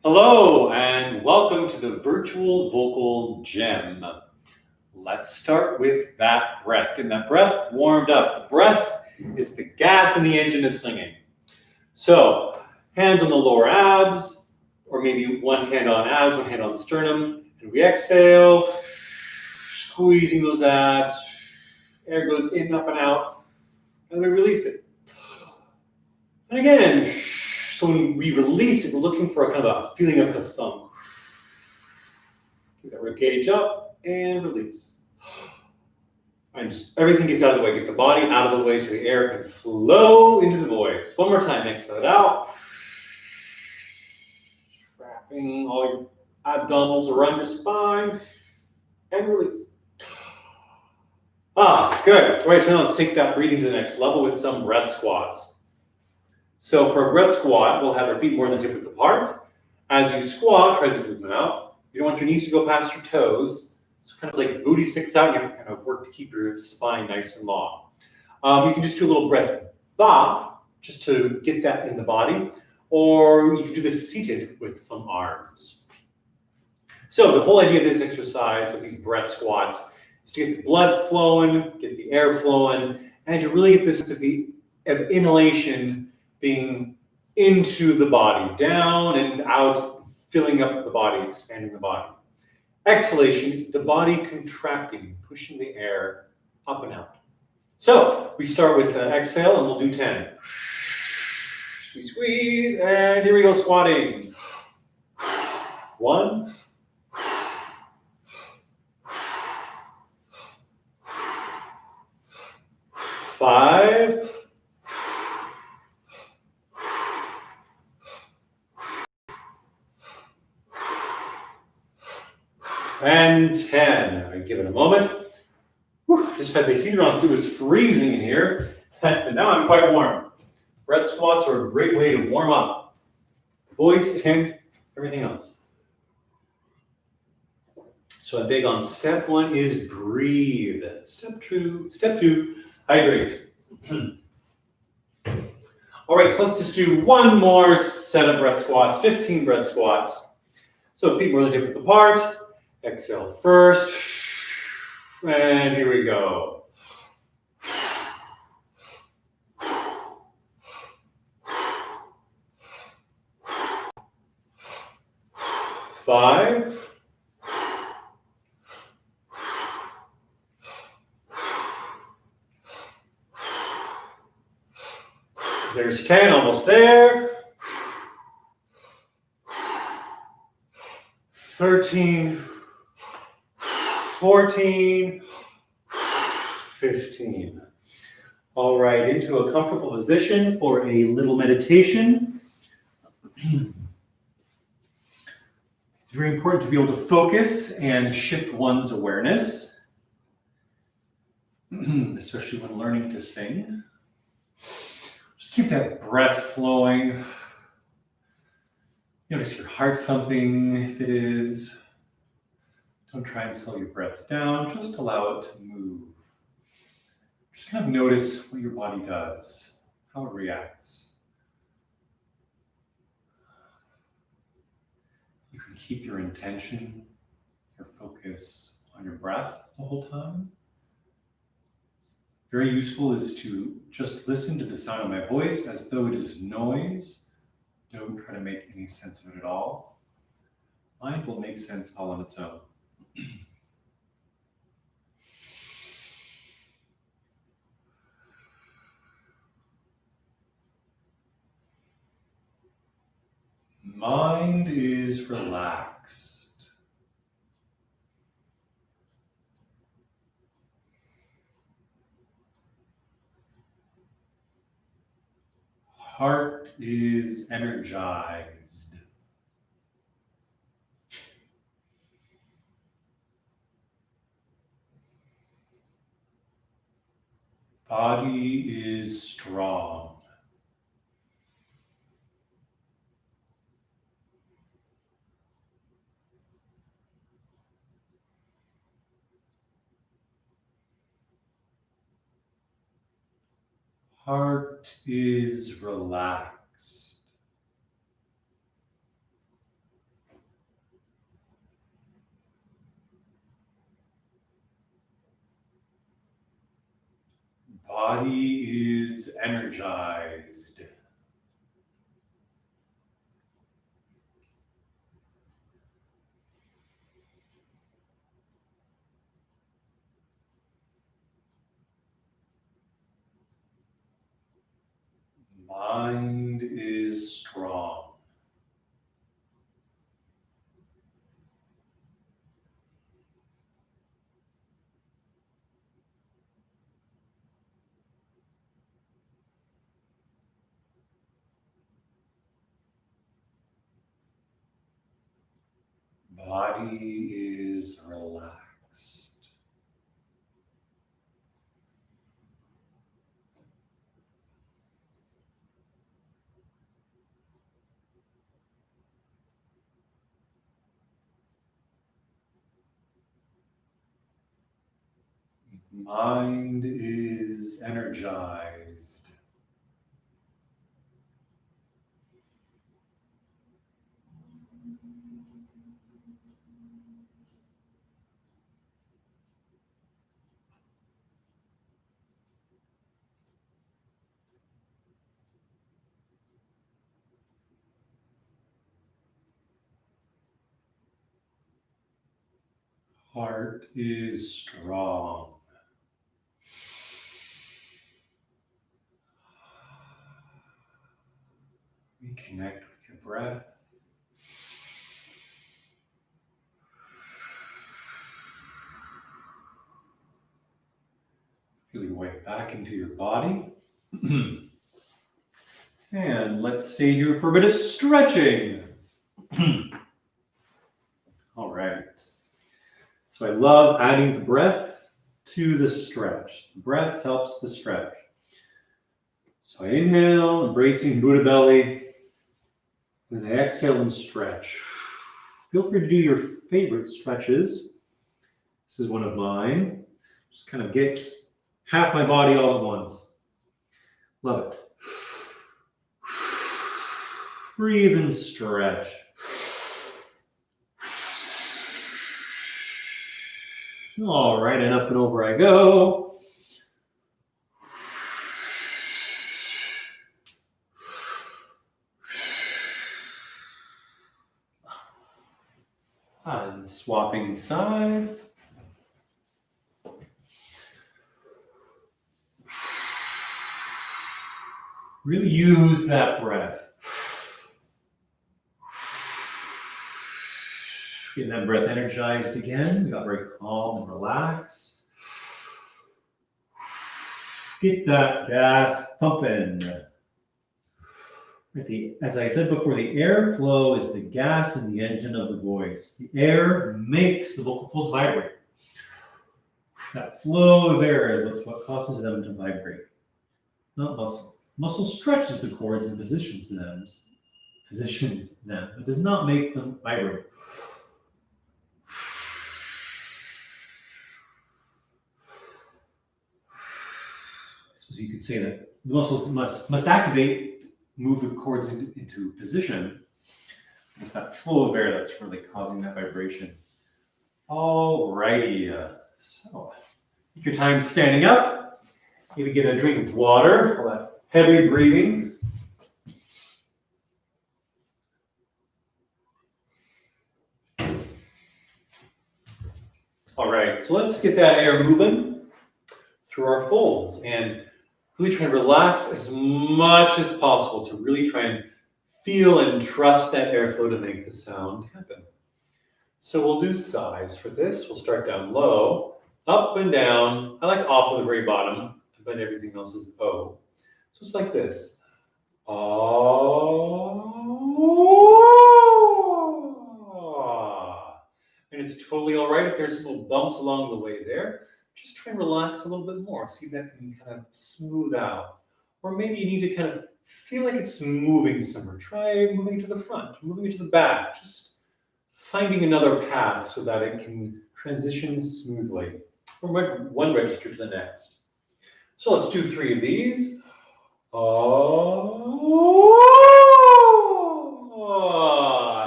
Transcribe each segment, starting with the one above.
Hello and welcome to the virtual vocal gym. Let's start with that breath. Getting that breath warmed up. The breath is the gas in the engine of singing. So, hands on the lower abs, or maybe one hand on abs, one hand on the sternum. And we exhale, squeezing those abs. Air goes in, up, and out. And we release it. And again, so when we release it, we're looking for a kind of a feeling of kathunk. Keep that rib cage up and release. And just everything gets out of the way. Get the body out of the way so the air can flow into the voice. One more time, exhale it out. Wrapping all your abdominals around your spine. And release. Good. All right, so now let's take that breathing to the next level with some breath squats. So for a breath squat, we'll have our feet more than hip width apart. As you squat, try this movement out. You don't want your knees to go past your toes. So kind of like the booty sticks out, and you have to kind of work to keep your spine nice and long. You can just do a little breath bop, just to get that in the body. Or you can do this seated with some arms. So the whole idea of this exercise, of these breath squats, is to get the blood flowing, get the air flowing, and to really get this to the inhalation being into the body, down and out, filling up the body, expanding the body. Exhalation is the body contracting, pushing the air up and out. So we start with exhale and we'll do 10. Squeeze, squeeze, and here we go, squatting. 1, 5, and 10. I give it a moment. Just had the heater on, so it was freezing in here, and now I'm quite warm. Breath squats are a great way to warm up the voice and everything else. So I'm big on step 1 is breathe. Step 2, hydrate. All right, so let's just do one more set of breath squats, 15 breath squats. So feet more than hip width apart. Exhale first, and here we go. 5, 10, almost there. 13, 14, 15. All right, into a comfortable position for a little meditation. It's very important to be able to focus and shift one's awareness, especially when learning to sing. Just keep that breath flowing. Notice your heart thumping if it is. Don't try and slow your breath down, just allow it to move. Just kind of notice what your body does, how it reacts. You can keep your intention, your focus on your breath the whole time. Very useful is to just listen to the sound of my voice as though it is noise. Don't try to make any sense of it at all. Mind will make sense all on its own. Mind is relaxed. Heart is energized. Body is strong. Heart is relaxed. Body is energized. Mind is strong. Body is relaxed. Mind is energized. Heart is strong. Reconnect with your breath. Feel your way back into your body. And let's stay here for a bit of stretching. All right. So I love adding the breath to the stretch. The breath helps the stretch. So I inhale, embracing Buddha belly. And I exhale and stretch. Feel free to do your favorite stretches. This is one of mine. Just kind of gets half my body all at once. Love it. Breathe and stretch. All right, and up and over I go. And swapping sides. Really use that breath. Get that breath energized again. We got very calm and relaxed. Get that gas pumping. As I said before, the airflow is the gas in the engine of the voice. The air makes the vocal folds vibrate. That flow of air is what causes them to vibrate, not muscle. Muscle stretches the cords and positions them. It does not make them vibrate. So you could say that the muscles must activate, move the cords into position. It's that flow of air that's really causing that vibration. Alrighty, so take your time standing up. Maybe get a drink of water, all that heavy breathing. All right, so let's get that air moving through our folds and really try and relax as much as possible to really try and feel and trust that airflow to make the sound happen. So we'll do sighs for this. We'll start down low, up and down. I like off of the very bottom, but everything else is O. So it's like this. And it's totally all right if there's little bumps along the way there. Just try and relax a little bit more. See if that can kind of smooth out. Or maybe you need to kind of feel like it's moving somewhere. Try moving to the front, moving to the back. Just finding another path so that it can transition smoothly from one register to the next. So let's do 3 of these. I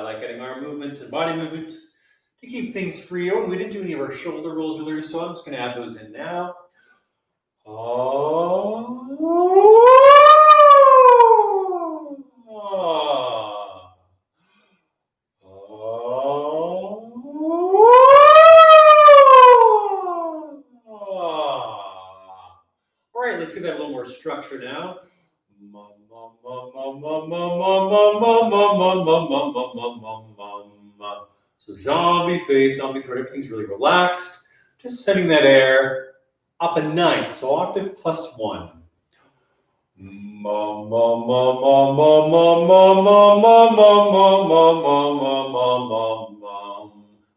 like getting arm movements and body movements to keep things free. Oh, and we didn't do any of our shoulder rolls earlier, so I'm just going to add those in now. Let's give that a little more structure now. So zombie face, zombie throat, everything's really relaxed. Just sending that air up a ninth, so octave plus 1.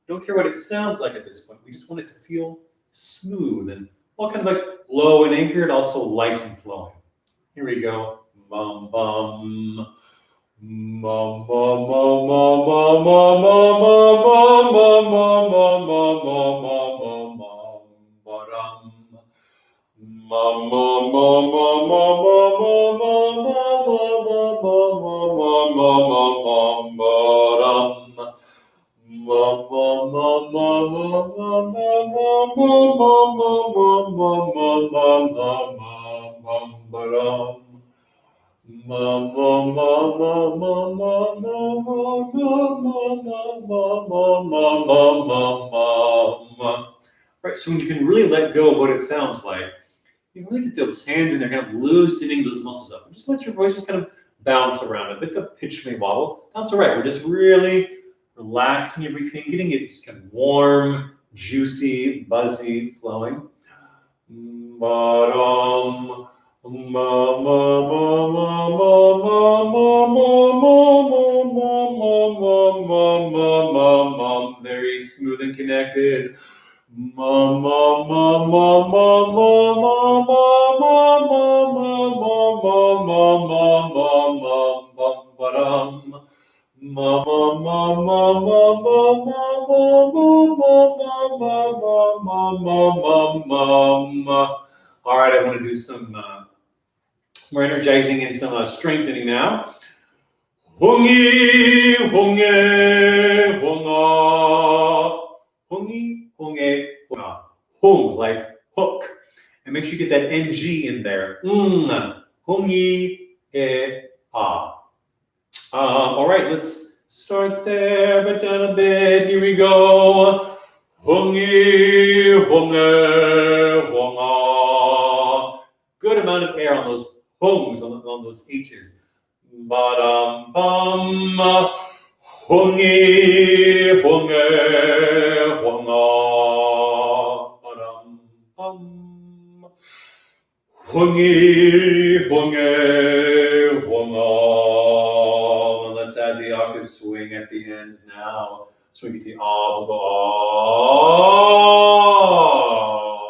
Don't care what it sounds like at this point. We just want it to feel smooth and all kind of like low and anchored, also light and flowing. Here we go. Bum bum. Bum bum bum bum bum bum bum bum bum bum bum bum bum bum. Right, so when you can really let go of what it sounds like, you really get those hands in there, kind of loosening those muscles up. And just let your voice just kind of bounce around a bit. The pitch may wobble. That's all right. We're just really relaxing everything, getting it just kind of warm, juicy, buzzy, flowing. Very smooth and connected. All right, I want to do some more energizing and some strengthening now. 홍이 홍해 홍아 홍이 홍해 홍아 hung like hook, and make sure you get that ng in there. 홍이 all right, let's start there, but down a bit. Here we go. 홍이 홍해 홍아. Good amount of air on those hongs, on those h's. Ba-dum bum. 홍이 홍해 홍아. Ba-dum bum. 홍이 홍해 홍아. Let's add the octave swing at the end now. So we get the ah, we'll go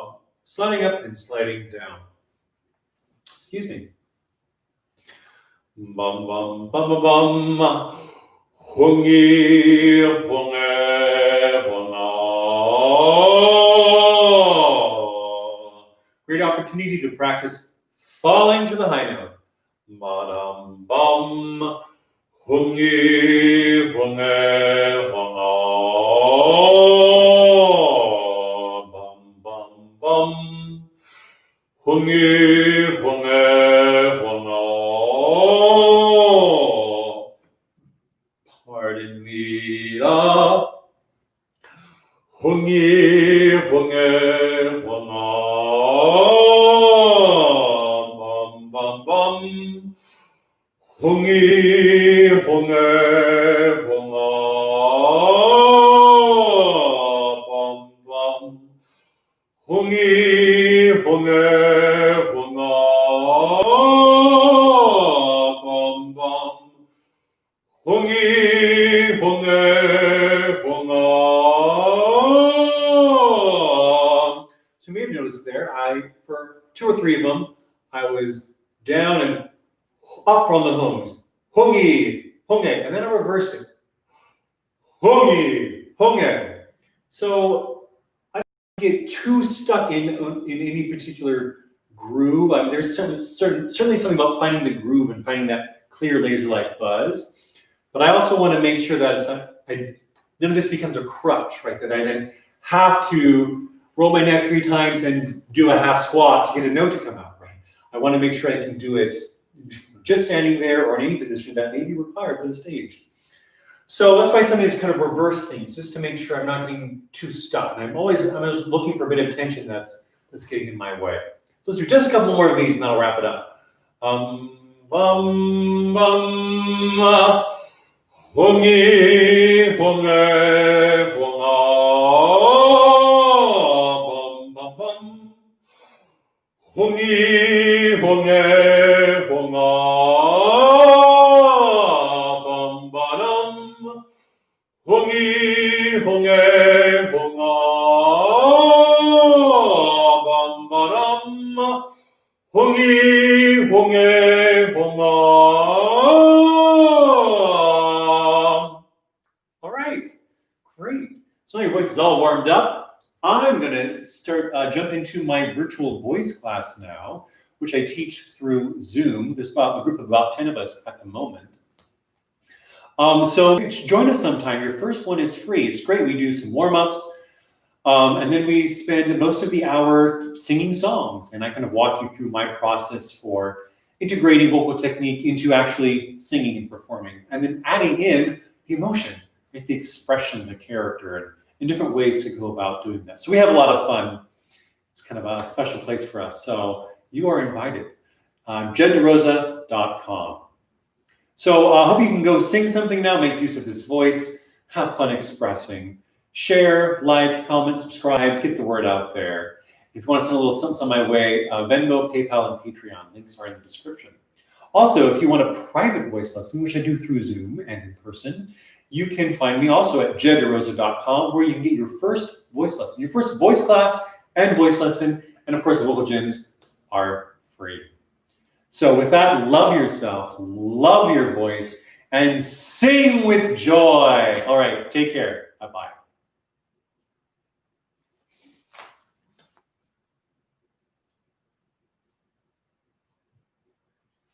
ah. Sliding up and sliding down. Excuse me. Bum bum bum bum bum. 홍이 홍해 홍아. Great opportunity to practice falling to the high note. Ba-dum bum. 홍이 홍해 홍아. Bum bum bum. 홍이 홍해 홍아. Pardon me. 홍이 홍해 홍아. Bum bum bum. 홍이 홍해 홍아. 밤밤. 홍이 홍해 홍아. 밤밤. 홍이 홍해 홍아. So you may have noticed there, for 2 or 3 of them, I was down and up from the hongs. 홍이, 홍해, and then I reversed it. 홍이, 홍해. So I don't get too stuck in any particular groove. I mean, there's certainly something about finding the groove and finding that clear laser-like buzz. But I also want to make sure that none of this becomes a crutch, right? That I then have to roll my neck 3 times and do a half squat to get a note to come out, right? I want to make sure I can do it just standing there or in any position that may be required for the stage. So that's why sometimes kind of reverse things, just to make sure I'm not getting too stuck. And I'm always looking for a bit of tension that's getting in my way. So let's do just a couple more of these and that'll wrap it up. Bum, bum, 홍이 홍해 홍아 밤밤밤 홍이 홍해 홍아 밤바람 홍이 홍해 홍아 밤바람 홍이 홍해 홍아. All right, great. So your voice is all warmed up. I'm going to jump into my virtual voice class now, which I teach through Zoom. There's about a group of about 10 of us at the moment. So join us sometime. Your first one is free. It's great. We do some warm-ups, and then we spend most of the hour singing songs, and I kind of walk you through my process for integrating vocal technique into actually singing and performing, and then adding in the emotion, right? The expression, the character, and different ways to go about doing that. So we have a lot of fun. It's kind of a special place for us. So you are invited. JedDeRosa.com. So I hope you can go sing something now, make use of this voice, have fun expressing, share, like, comment, subscribe, get the word out there. If you want to send a little something my way, Venmo, PayPal, and Patreon, links are in the description. Also, if you want a private voice lesson, which I do through Zoom and in person, you can find me also at JedDeRosa.com, where you can get your first voice lesson, your first voice class and voice lesson, and of course the vocal gyms are free. So with that, love yourself, love your voice, and sing with joy. All right, take care. Bye-bye.